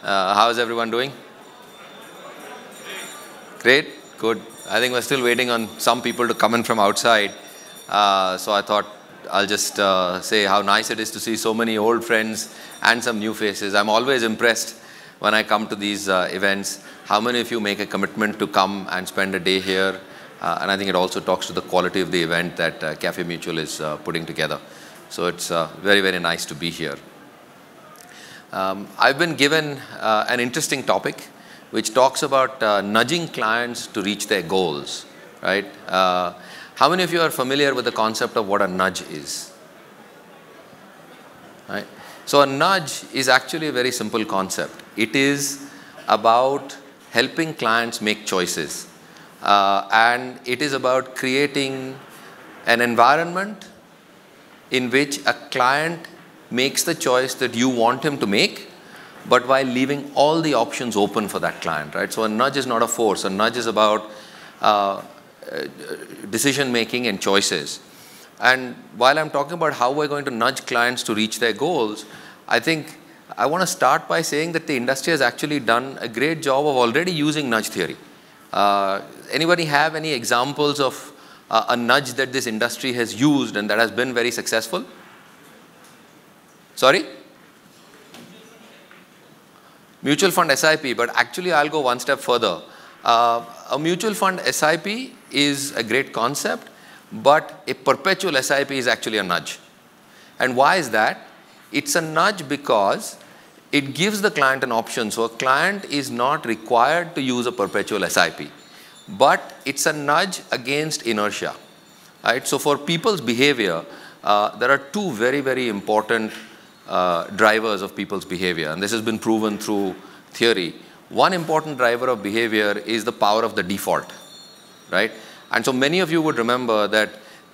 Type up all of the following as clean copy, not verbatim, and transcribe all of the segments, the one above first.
How's everyone doing? Great, good. I think we're still waiting on some people to come in from outside. So I thought I'll just say how nice it is to see so many old friends and some new faces. I'm always impressed when I come to these events, how many of you make a commitment to come and spend a day here. And I think it also talks to the quality of the event that Cafe Mutual is putting together. So it's very, very nice to be here. I've been given an interesting topic which talks about nudging clients to reach their goals, right? How many of you are familiar with the concept of what a nudge is? Right? So a nudge is actually a very simple concept. It is about helping clients make choices. And it is about creating an environment in which a client makes the choice that you want him to make, but while leaving all the options open for that client, right? So a nudge is not a force. A nudge is about decision making and choices. And while I'm talking about how we're going to nudge clients to reach their goals, I think I want to start by saying that the industry has actually done a great job of already using nudge theory. Anybody have any examples of a nudge that this industry has used and that has been very successful? Sorry? Mutual fund SIP, but actually I'll go one step further. A mutual fund SIP is a great concept, but a perpetual SIP is actually a nudge. And why is that? It's a nudge because it gives the client an option. So a client is not required to use a perpetual SIP, but it's a nudge against inertia. Right? So for people's behavior, there are two very, very important drivers of people's behavior, and this has been proven through theory. One important driver of behavior is the power of the default, right? And so many of you would remember that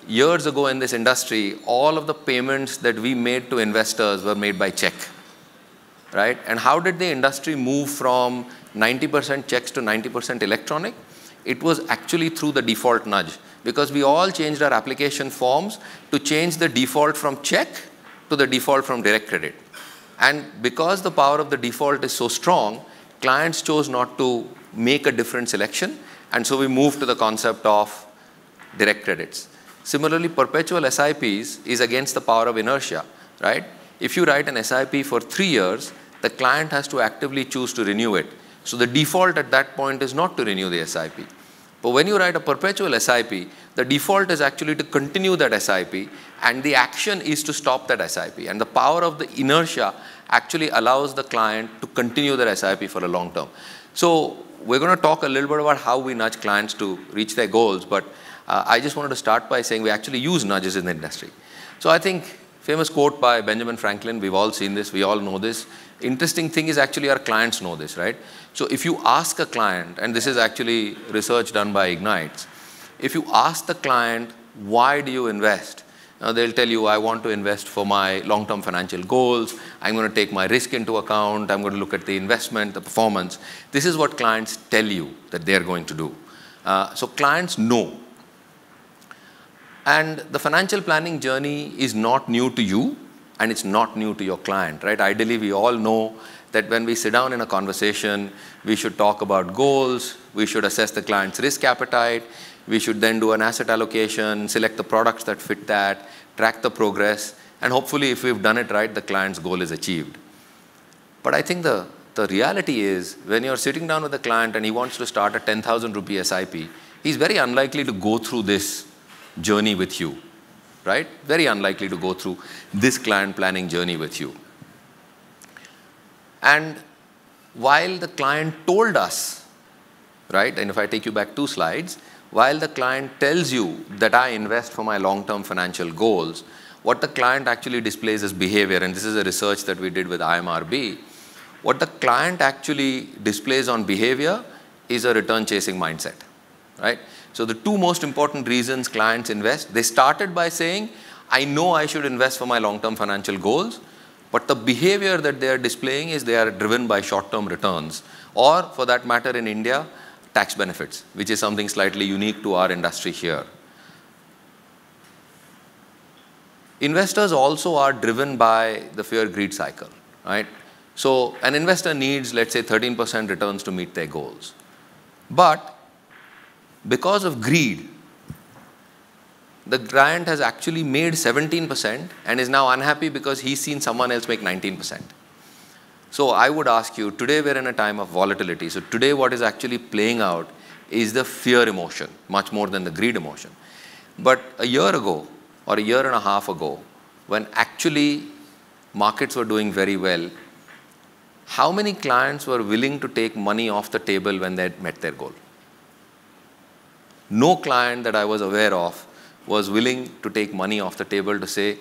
years ago in this industry, all of the payments that we made to investors were made by check, right? And how did the industry move from 90% checks to 90% electronic? It was actually through the default nudge, because we all changed our application forms to change the default from check to the default from direct credit. And because the power of the default is so strong, clients chose not to make a different selection, and so we moved to the concept of direct credits. Similarly, perpetual SIPs is against the power of inertia, right? If you write an SIP for 3 years, the client has to actively choose to renew it. So the default at that point is not to renew the SIP. But when you write a perpetual SIP, the default is actually to continue that SIP, and the action is to stop that SIP. And the power of the inertia actually allows the client to continue their SIP for a long term. So we're going to talk a little bit about how we nudge clients to reach their goals, but I just wanted to start by saying we actually use nudges in the industry. So I think famous quote by Benjamin Franklin, we've all seen this, we all know this. Interesting thing is actually our clients know this, right? So if you ask a client, and this is actually research done by Ignites, if you ask the client, why do you invest? They'll tell you, I want to invest for my long-term financial goals. I'm going to take my risk into account. I'm going to look at the investment, the performance. This is what clients tell you that they're going to do. So clients know. And the financial planning journey is not new to you, and it's not new to your client, right? Ideally, we all know that when we sit down in a conversation, we should talk about goals, we should assess the client's risk appetite, we should then do an asset allocation, select the products that fit that, track the progress, and hopefully if we've done it right, the client's goal is achieved. But I think the reality is, when you're sitting down with a client and he wants to start a 10,000 rupee SIP, he's very unlikely to go through this journey with you, right? Very unlikely to go through this client planning journey with you. And while the client told us, right, and if I take you back 2 slides, while the client tells you that I invest for my long-term financial goals, what the client actually displays as behavior, and this is a research that we did with IMRB, what the client actually displays on behavior is a return-chasing mindset, right? So the 2 most important reasons clients invest, they started by saying, I know I should invest for my long-term financial goals, but the behavior that they are displaying is they are driven by short-term returns, or for that matter in India, tax benefits, which is something slightly unique to our industry here. Investors also are driven by the fear-greed cycle, right? So an investor needs, let's say, 13% returns to meet their goals. But because of greed, the client has actually made 17% and is now unhappy because he's seen someone else make 19%. So I would ask you, today we're in a time of volatility. So today what is actually playing out is the fear emotion, much more than the greed emotion. But a year ago, or a year and a half ago, when actually markets were doing very well, how many clients were willing to take money off the table when they had met their goal? No client that I was aware of was willing to take money off the table to say,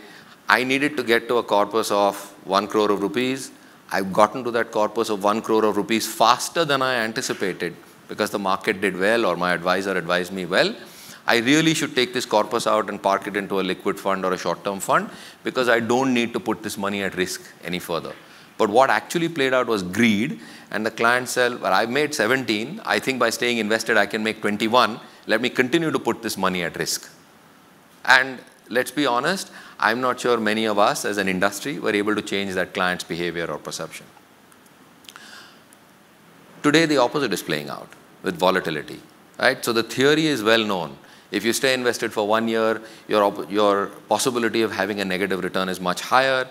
I needed to get to a corpus of 1 crore of rupees. I've gotten to that corpus of 1 crore of rupees faster than I anticipated because the market did well or my advisor advised me well. I really should take this corpus out and park it into a liquid fund or a short-term fund because I don't need to put this money at risk any further. But what actually played out was greed, and the client said, well, I've made 17. I think by staying invested, I can make 21. Let me continue to put this money at risk. And let's be honest, I'm not sure many of us as an industry were able to change that client's behavior or perception. Today, the opposite is playing out with volatility, right? So the theory is well known. If you stay invested for 1 year, your possibility of having a negative return is much higher.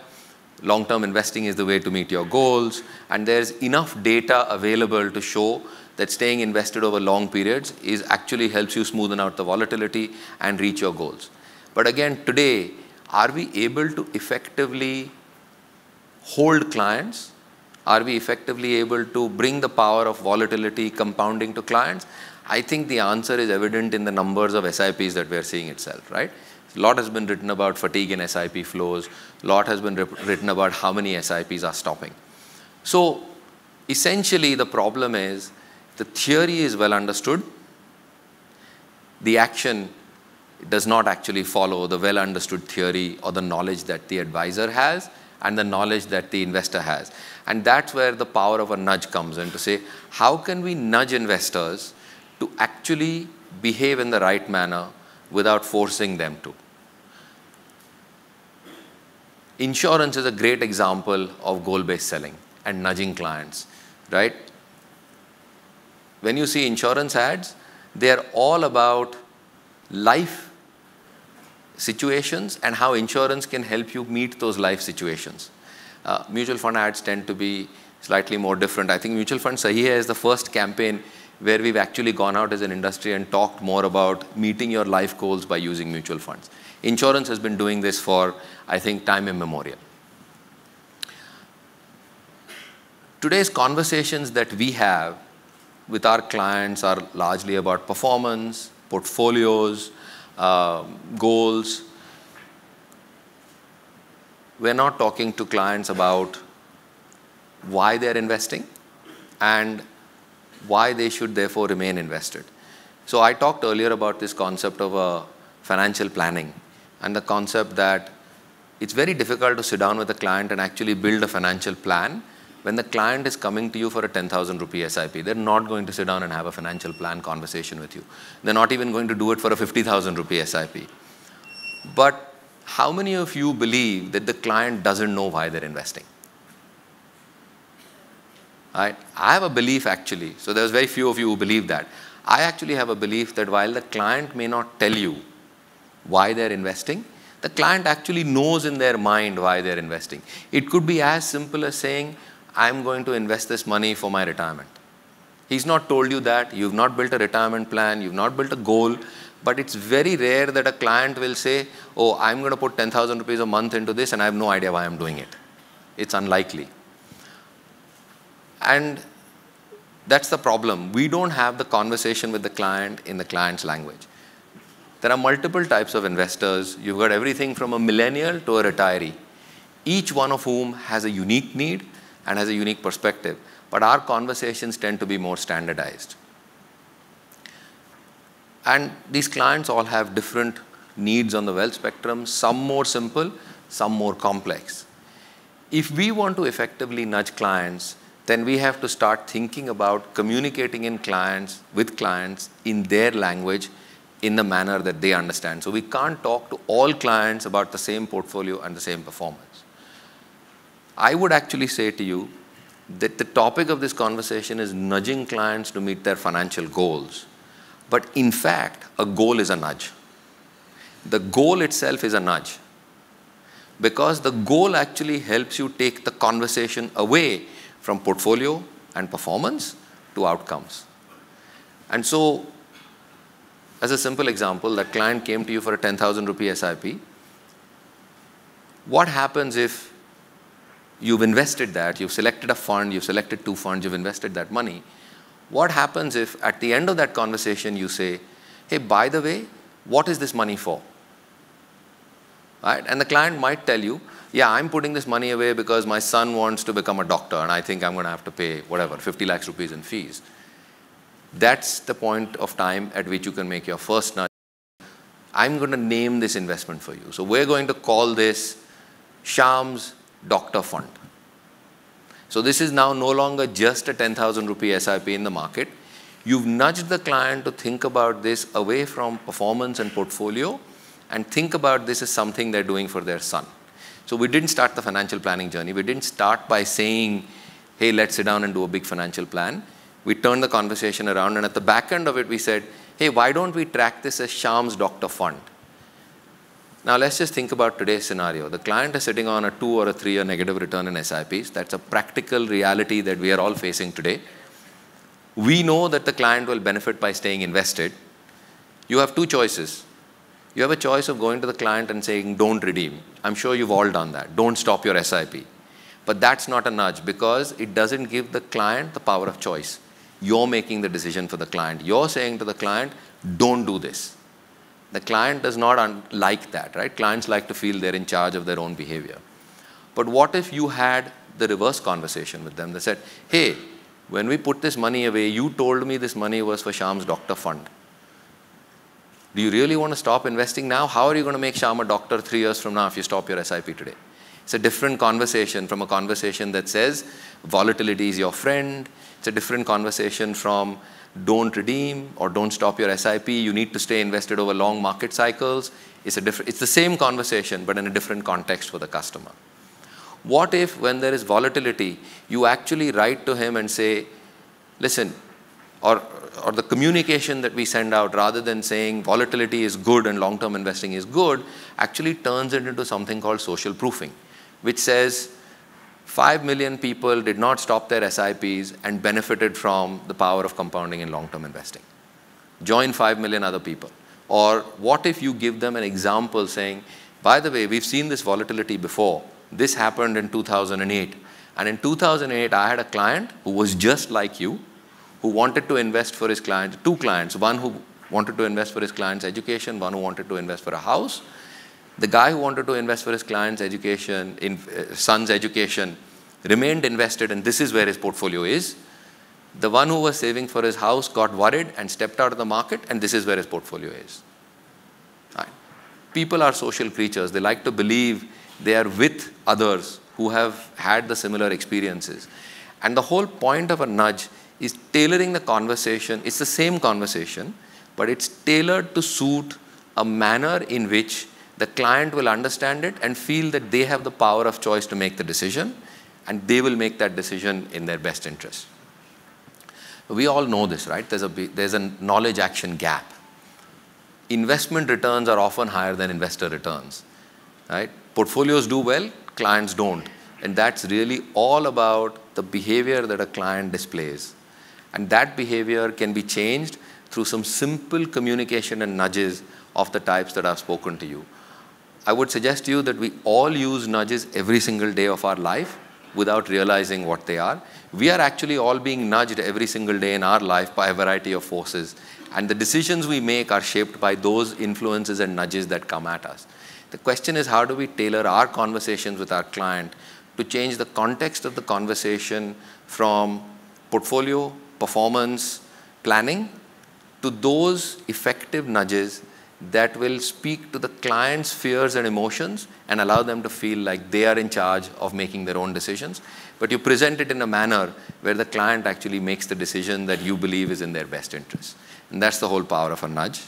Long-term investing is the way to meet your goals. And there's enough data available to show that staying invested over long periods actually helps you smoothen out the volatility and reach your goals. But again, today, are we able to effectively hold clients? Are we effectively able to bring the power of volatility compounding to clients? I think the answer is evident in the numbers of SIPs that we're seeing itself, right? A lot has been written about fatigue in SIP flows. A lot has been written about how many SIPs are stopping. So essentially, the problem is the theory is well understood. The action does not actually follow the well understood theory or the knowledge that the advisor has and the knowledge that the investor has. And that's where the power of a nudge comes in to say, how can we nudge investors to actually behave in the right manner without forcing them to? Insurance is a great example of goal-based selling and nudging clients, right? When you see insurance ads, they are all about life situations and how insurance can help you meet those life situations. Mutual fund ads tend to be slightly more different. I think Mutual Fund Sahi Hai is the first campaign where we've actually gone out as an industry and talked more about meeting your life goals by using mutual funds. Insurance has been doing this for, I think, time immemorial. Today's conversations that we have with our clients are largely about performance, portfolios, goals. We're not talking to clients about why they're investing and why they should therefore remain invested. So I talked earlier about this concept of financial planning and the concept that it's very difficult to sit down with a client and actually build a financial plan when the client is coming to you for a 10,000 rupee SIP. They're not going to sit down and have a financial plan conversation with you. They're not even going to do it for a 50,000 rupee SIP. But how many of you believe that the client doesn't know why they're investing? I have a belief actually, so there's very few of you who believe that. I actually have a belief that while the client may not tell you why they're investing, the client actually knows in their mind why they're investing. It could be as simple as saying, I'm going to invest this money for my retirement. He's not told you that, you've not built a retirement plan, you've not built a goal, but it's very rare that a client will say, oh, I'm going to put 10,000 rupees a month into this and I have no idea why I'm doing it. It's unlikely. And that's the problem. We don't have the conversation with the client in the client's language. There are multiple types of investors. You've got everything from a millennial to a retiree, each one of whom has a unique need and has a unique perspective. But our conversations tend to be more standardized. And these clients all have different needs on the wealth spectrum, some more simple, some more complex. If we want to effectively nudge clients, then we have to start thinking about communicating with clients in their language in the manner that they understand. So we can't talk to all clients about the same portfolio and the same performance. I would actually say to you that the topic of this conversation is nudging clients to meet their financial goals. But in fact, a goal is a nudge. The goal itself is a nudge. Because the goal actually helps you take the conversation away from portfolio and performance to outcomes. And so, as a simple example, that client came to you for a 10,000 rupee SIP. What happens if you've invested that, you've selected a fund, you've selected 2 funds, you've invested that money? What happens if at the end of that conversation you say, hey, by the way, what is this money for? Right? And the client might tell you, yeah, I'm putting this money away because my son wants to become a doctor and I think I'm going to have to pay, whatever, 50 lakhs rupees in fees. That's the point of time at which you can make your first nudge. I'm going to name this investment for you. So we're going to call this Shyam's Doctor Fund. So this is now no longer just a 10,000 rupee SIP in the market. You've nudged the client to think about this away from performance and portfolio and think about this as something they're doing for their son. So we didn't start the financial planning journey. We didn't start by saying, hey, let's sit down and do a big financial plan. We turned the conversation around, and at the back end of it, we said, hey, why don't we track this as Shyam's Doctor Fund? Now, let's just think about today's scenario. The client is sitting on a 2 or a 3-year negative return in SIPs. That's a practical reality that we are all facing today. We know that the client will benefit by staying invested. You have 2 choices. You have a choice of going to the client and saying, don't redeem. I'm sure you've all done that. Don't stop your SIP. But that's not a nudge because it doesn't give the client the power of choice. You're making the decision for the client. You're saying to the client, don't do this. The client does not like that, right? Clients like to feel they're in charge of their own behavior. But what if you had the reverse conversation with them? They said, hey, when we put this money away, you told me this money was for Shyam's Doctor Fund. Do you really want to stop investing now? How are you going to make Shyam a doctor 3 years from now if you stop your SIP today? It's a different conversation from a conversation that says volatility is your friend. It's a different conversation from don't redeem or don't stop your SIP. You need to stay invested over long market cycles. It's the same conversation, but in a different context for the customer. What if when there is volatility, you actually write to him and say, listen, or the communication that we send out, rather than saying volatility is good and long-term investing is good, actually turns it into something called social proofing, which says 5 million people did not stop their SIPs and benefited from the power of compounding in long-term investing. Join 5 million other people. Or what if you give them an example saying, by the way, we've seen this volatility before. This happened in 2008. And in 2008, I had a client who was just like you, who wanted to invest for his clients, 2 clients, one who wanted to invest for his client's education, one who wanted to invest for a house. The guy who wanted to invest for his client's education, son's education, remained invested, and this is where his portfolio is. The one who was saving for his house got worried and stepped out of the market, and this is where his portfolio is. Right. People are social creatures. They like to believe they are with others who have had the similar experiences. And the whole point of a nudge is tailoring the conversation. It's the same conversation, but it's tailored to suit a manner in which the client will understand it and feel that they have the power of choice to make the decision, and they will make that decision in their best interest. We all know this, right? There's a knowledge action gap. Investment returns are often higher than investor returns, right? Portfolios do well, clients don't. And that's really all about the behavior that a client displays. And that behavior can be changed through some simple communication and nudges of the types that I've spoken to you. I would suggest to you that we all use nudges every single day of our life without realizing what they are. We are actually all being nudged every single day in our life by a variety of forces. And the decisions we make are shaped by those influences and nudges that come at us. The question is, how do we tailor our conversations with our client to change the context of the conversation from portfolio, performance, planning to those effective nudges that will speak to the client's fears and emotions and allow them to feel like they are in charge of making their own decisions. But you present it in a manner where the client actually makes the decision that you believe is in their best interest. And that's the whole power of a nudge.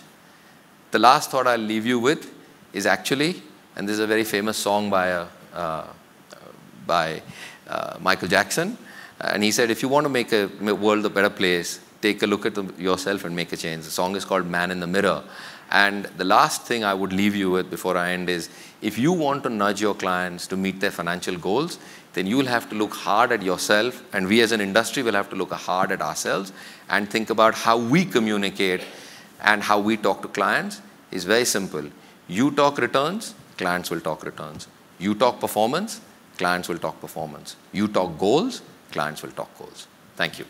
The last thought I'll leave you with is actually, and this is a very famous song by Michael Jackson, And he said, if you want to make a world a better place, take a look at yourself and make a change. The song is called Man in the Mirror. And the last thing I would leave you with before I end is, if you want to nudge your clients to meet their financial goals, then you will have to look hard at yourself, and we as an industry will have to look hard at ourselves and think about how we communicate and how we talk to clients. Is very simple. You talk returns, clients will talk returns. You talk performance, clients will talk performance. You talk goals, clients will talk goals. Thank you.